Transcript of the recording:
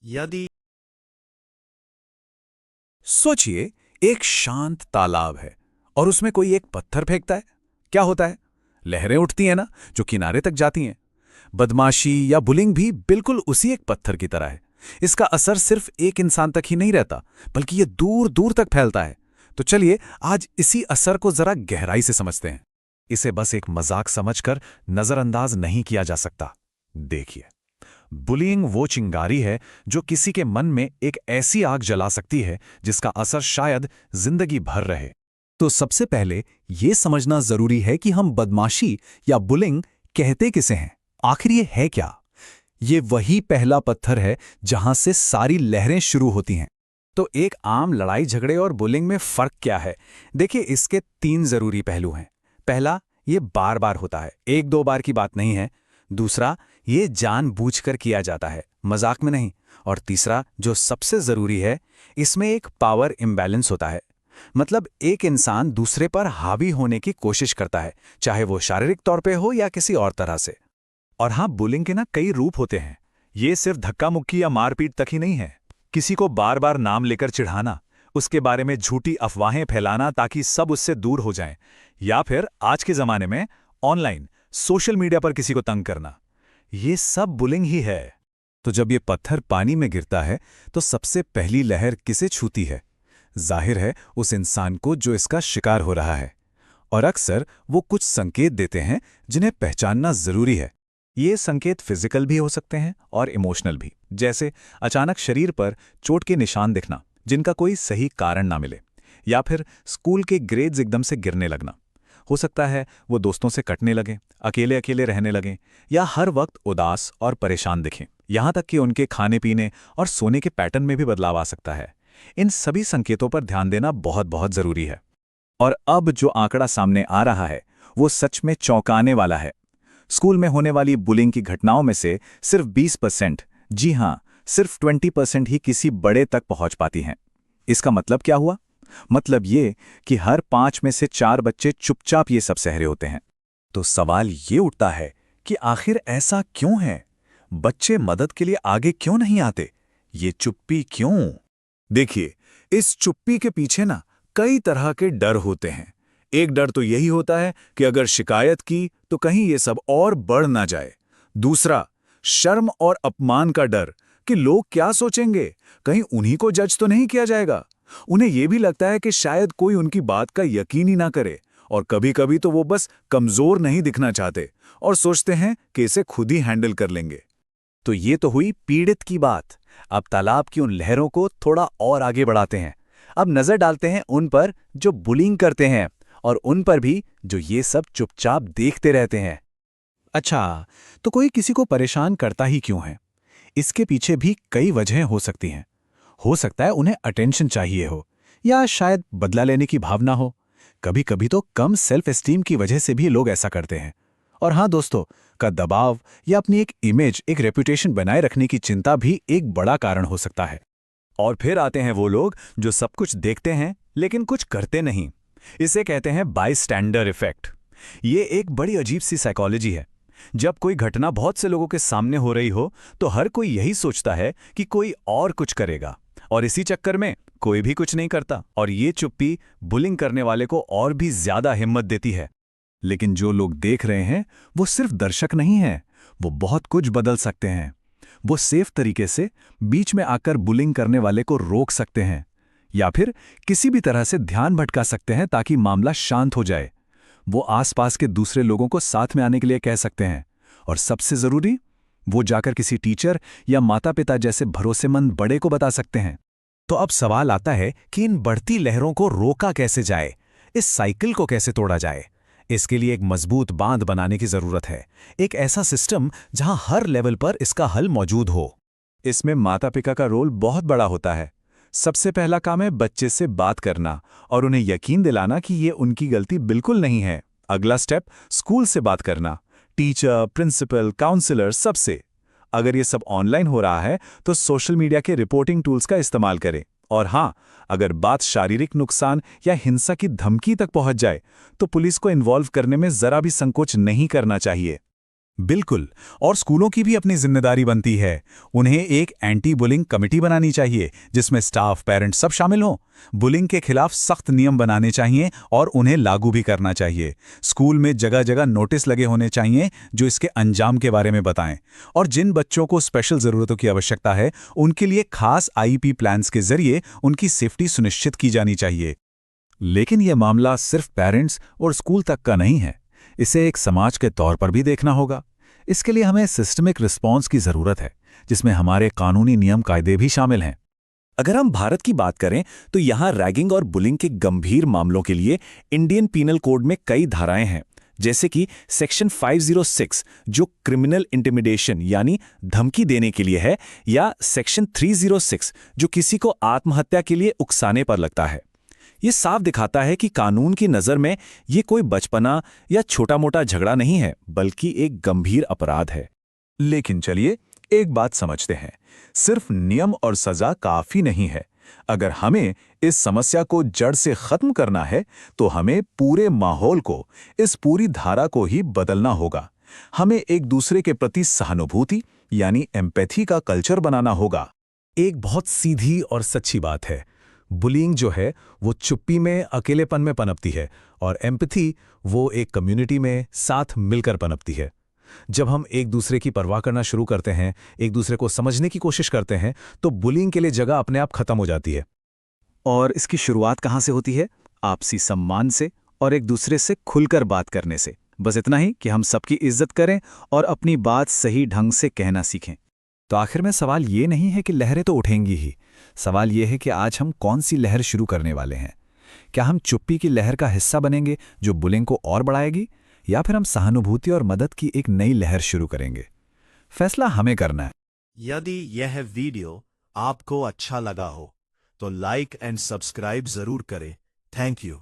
यदि सोचिए, एक शांत तालाब है और उसमें कोई एक पत्थर फेंकता है। क्या होता है? लहरें उठती हैं ना, जो किनारे तक जाती हैं। बदमाशी या बुलिंग भी बिल्कुल उसी एक पत्थर की तरह है। इसका असर सिर्फ एक इंसान तक ही नहीं रहता, बल्कि ये दूर दूर तक फैलता है। तो चलिए आज इसी असर को जरा गहराई से समझते हैं। इसे बस एक मजाक समझकर नजरअंदाज नहीं किया जा सकता। देखिए, बुलिंग वो चिंगारी है जो किसी के मन में एक ऐसी आग जला सकती है जिसका असर शायद जिंदगी भर रहे। तो सबसे पहले ये समझना जरूरी है कि हम बदमाशी या बुलिंग कहते किसे हैं। आखिर ये है क्या? ये वही पहला पत्थर है जहां से सारी लहरें शुरू होती हैं। तो एक आम लड़ाई झगड़े और बुलिंग में फर्क क्या है? देखिए, इसके 3 जरूरी पहलू हैं। पहला, ये बार बार होता है, 1-2 बार की बात नहीं है। दूसरा, ये जानबूझकर किया जाता है, मजाक में नहीं। और तीसरा, जो सबसे जरूरी है, इसमें एक पावर इम्बैलेंस होता है। मतलब एक इंसान दूसरे पर हावी होने की कोशिश करता है, चाहे वो शारीरिक तौर पे हो या किसी और तरह से। और हाँ, बुलिंग के कई रूप होते हैं। ये सिर्फ धक्का मुक्की या मारपीट तक ही नहीं है। किसी को बार बार नाम लेकर चिढ़ाना, उसके बारे में झूठी अफवाहें फैलाना ताकि सब उससे दूर हो जाएं, या फिर आज के जमाने में ऑनलाइन सोशल मीडिया पर किसी को तंग करना, ये सब बुलिंग ही है। तो जब ये पत्थर पानी में गिरता है तो सबसे पहली लहर किसे छूती है? जाहिर है, उस इंसान को जो इसका शिकार हो रहा है। और अक्सर वो कुछ संकेत देते हैं जिन्हें पहचानना जरूरी है। ये संकेत फिजिकल भी हो सकते हैं और इमोशनल भी, जैसे अचानक शरीर पर चोट के निशान दिखना जिनका कोई सही कारण ना मिले, या फिर स्कूल के ग्रेड्स एकदम से गिरने लगना। हो सकता है वो दोस्तों से कटने लगें, अकेले अकेले रहने लगें, या हर वक्त उदास और परेशान दिखें। यहाँ तक कि उनके खाने पीने और सोने के पैटर्न में भी बदलाव आ सकता है। इन सभी संकेतों पर ध्यान देना बहुत बहुत जरूरी है। और अब जो आंकड़ा सामने आ रहा है वो सच में चौंकाने वाला है। स्कूल में होने वाली बुलिंग की घटनाओं में से सिर्फ 20%, जी हाँ, सिर्फ 20% ही किसी बड़े तक पहुंच पाती हैं। इसका मतलब क्या हुआ? मतलब ये कि हर 5 में से 4 बच्चे चुपचाप ये सब सह रहे होते हैं। तो सवाल ये उठता है कि आखिर ऐसा क्यों है? बच्चे मदद के लिए आगे क्यों नहीं आते? ये चुप्पी क्यों? देखिए, इस चुप्पी के पीछे कई तरह के डर होते हैं। एक डर तो यही होता है कि अगर शिकायत की तो कहीं ये सब और बढ़ ना जाए। दूसरा, शर्म और अपमान का डर कि लोग क्या सोचेंगे, कहीं उन्हीं को जज तो नहीं किया जाएगा। उन्हें यह भी लगता है कि शायद कोई उनकी बात का यकीन ही ना करे। और कभी कभी तो वो बस कमजोर नहीं दिखना चाहते और सोचते हैं कि इसे खुद ही हैंडल कर लेंगे। तो ये तो हुई पीड़ित की बात। अब तालाब की उन लहरों को थोड़ा और आगे बढ़ाते हैं। अब नजर डालते हैं उन पर जो बुलिंग करते हैं, और उन पर भी जो ये सब चुपचाप देखते रहते हैं। अच्छा, तो कोई किसी को परेशान करता ही क्यों है? इसके पीछे भी कई वजहें हो सकती हैं। हो सकता है उन्हें अटेंशन चाहिए हो, या शायद बदला लेने की भावना हो। कभी कभी तो कम सेल्फ एस्टीम की वजह से भी लोग ऐसा करते हैं। और हाँ दोस्तों, का दबाव या अपनी एक इमेज, एक रेपुटेशन बनाए रखने की चिंता भी एक बड़ा कारण हो सकता है। और फिर आते हैं वो लोग जो सब कुछ देखते हैं लेकिन कुछ करते नहीं। इसे कहते हैं बाईस्टैंडर इफेक्ट। ये एक बड़ी अजीब सी साइकोलॉजी है। जब कोई घटना बहुत से लोगों के सामने हो रही हो तो हर कोई यही सोचता है कि कोई और कुछ करेगा, और इसी चक्कर में कोई भी कुछ नहीं करता। और ये चुप्पी बुलिंग करने वाले को और भी ज्यादा हिम्मत देती है। लेकिन जो लोग देख रहे हैं वो सिर्फ दर्शक नहीं हैं, वो बहुत कुछ बदल सकते हैं। वो सेफ तरीके से बीच में आकर बुलिंग करने वाले को रोक सकते हैं, या फिर किसी भी तरह से ध्यान भटका सकते हैं ताकि मामला शांत हो जाए। वो आसपास के दूसरे लोगों को साथ में आने के लिए कह सकते हैं। और सबसे जरूरी, वो जाकर किसी टीचर या माता पिता जैसे भरोसेमंद बड़े को बता सकते हैं। तो अब सवाल आता है कि इन बढ़ती लहरों को रोका कैसे जाए, इस साइकिल को कैसे तोड़ा जाए। इसके लिए एक मजबूत बांध बनाने की जरूरत है, एक ऐसा सिस्टम जहां हर लेवल पर इसका हल मौजूद हो। इसमें माता पिता का रोल बहुत बड़ा होता है। सबसे पहला काम है बच्चे से बात करना और उन्हें यकीन दिलाना कि ये उनकी गलती बिल्कुल नहीं है। अगला स्टेप, स्कूल से बात करना, टीचर, प्रिंसिपल, काउंसलर, सबसे। अगर ये सब ऑनलाइन हो रहा है तो सोशल मीडिया के रिपोर्टिंग टूल्स का इस्तेमाल करें। और हाँ, अगर बात शारीरिक नुकसान या हिंसा की धमकी तक पहुंच जाए तो पुलिस को इन्वॉल्व करने में जरा भी संकोच नहीं करना चाहिए। बिल्कुल। और स्कूलों की भी अपनी जिम्मेदारी बनती है। उन्हें एक एंटी बुलिंग कमेटी बनानी चाहिए जिसमें स्टाफ, पेरेंट्स सब शामिल हों। बुलिंग के खिलाफ सख्त नियम बनाने चाहिए और उन्हें लागू भी करना चाहिए। स्कूल में जगह जगह नोटिस लगे होने चाहिए जो इसके अंजाम के बारे में बताएं। और जिन बच्चों को स्पेशल ज़रूरतों की आवश्यकता है उनके लिए खास आईईपी प्लान्स के जरिए उनकी सेफ्टी सुनिश्चित की जानी चाहिए। लेकिन यह मामला सिर्फ पेरेंट्स और स्कूल तक का नहीं है। इसे एक समाज के तौर पर भी देखना होगा। इसके लिए हमें सिस्टमिक रिस्पॉन्स की ज़रूरत है जिसमें हमारे कानूनी नियम कायदे भी शामिल हैं। अगर हम भारत की बात करें तो यहाँ रैगिंग और बुलिंग के गंभीर मामलों के लिए इंडियन पीनल कोड में कई धाराएं हैं, जैसे कि सेक्शन 506 जो क्रिमिनल इंटिमिडेशन यानी धमकी देने के लिए है, या सेक्शन 306 जो किसी को आत्महत्या के लिए उकसाने पर लगता है। ये साफ दिखाता है कि कानून की नज़र में ये कोई बचपना या छोटा-मोटा झगड़ा नहीं है, बल्कि एक गंभीर अपराध है। लेकिन चलिए एक बात समझते हैं, सिर्फ नियम और सजा काफी नहीं है। अगर हमें इस समस्या को जड़ से खत्म करना है तो हमें पूरे माहौल को, इस पूरी धारा को ही बदलना होगा। हमें एक दूसरे के प्रति सहानुभूति यानी एम्पैथी का कल्चर बनाना होगा। एक बहुत सीधी और सच्ची बात है, बुलिंग जो है वो चुप्पी में, अकेलेपन में पनपती है, और एम्पैथी वो एक कम्युनिटी में साथ मिलकर पनपती है। जब हम एक दूसरे की परवाह करना शुरू करते हैं, एक दूसरे को समझने की कोशिश करते हैं, तो बुलिंग के लिए जगह अपने आप खत्म हो जाती है। और इसकी शुरुआत कहाँ से होती है? आपसी सम्मान से और एक दूसरे से खुलकर बात करने से। बस इतना ही कि हम सबकी इज्जत करें और अपनी बात सही ढंग से कहना सीखें। तो आखिर में सवाल ये नहीं है कि लहरें तो उठेंगी ही, सवाल ये है कि आज हम कौन सी लहर शुरू करने वाले हैं। क्या हम चुप्पी की लहर का हिस्सा बनेंगे जो बुलिंग को और बढ़ाएगी, या फिर हम सहानुभूति और मदद की एक नई लहर शुरू करेंगे? फैसला हमें करना है। यदि यह वीडियो आपको अच्छा लगा हो तो लाइक एंड सब्सक्राइब जरूर करें। Thank you.